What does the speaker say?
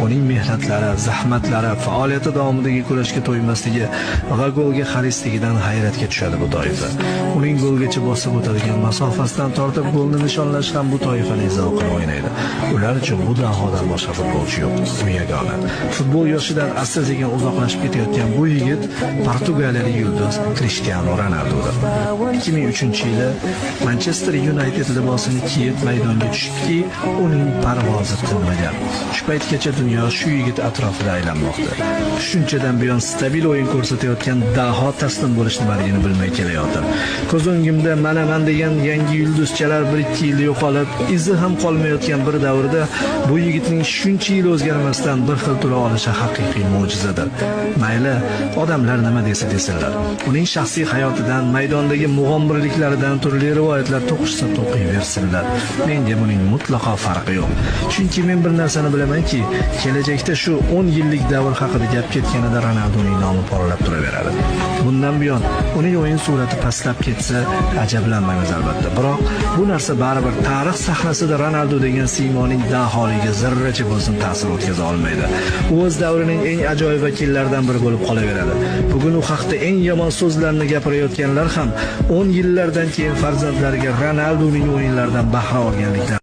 Uning mehnatlari, zahmatlari, faoliyati davomidagi kurashga to'ymasligi va golga harisligidan hayratga tushadi bu toifa. Uning golgacha bosib o'tadigan masofasidan tortib golni nishonlash ham bu toifaning zavqini o'ynaydi. Ular uchun bu dahodan boshqa futbolchi yo'q, u yagona. Futbol yoshidan asta-sekin uzoqlashib ketayotgan bu yigit portugaliyalik yulduz Cristiano Ronaldodir. 2003-yili Manchester United libosini kiyib maydonga tushibki, uning parvozi tinmagan. Shu paytgacha dunyo shu yigit atrofida aylanmoqda. Shunchadan buyon stabil o'yin ko'rsatayotgan daho taslim bo'lish nimaligini bilmay kelayotir. Ko'z o'ngimda mana degan yangi yulduzchalar 1-2 yil yo'qolib, izi ham qolmayotgan bir davrda bu yigitning shuncha yil o'zgarmasdan bir xil tura olishi haqiqiy mo'jizadir. Mayli, odamlar nima desinlar. Uning shaxsiy hayotidan, maydondagi mug'ombirliklaridan turli rivoyatlar to'qishsa to'qiyversinlar. Menga buning mutlaqo farqi yo'q. Chunki men bir narsani bilamanki, kelajakda shu 10 yillik davr haqida gap ketganida Ronaldoning nomi porlab turaveradi. Bundan buyon uning o'yin sur'ati pastlab ketsa, ajablanmaymiz albatta. Biroq bu narsa baribir tarix sahnasida Ronaldo degan siymoning daholiga zarracha bo'lsin ta'sir o'tkaza olmaydi. U o'z davrining eng ajoyib vakillaridan biri bo'lib qolaveradi. Bugun u haqda eng yomon so'zlarni gapirayotganlar ham 10 yillardan keyin farzandlariga Ronaldoning o'yinlaridan bahra olganliklar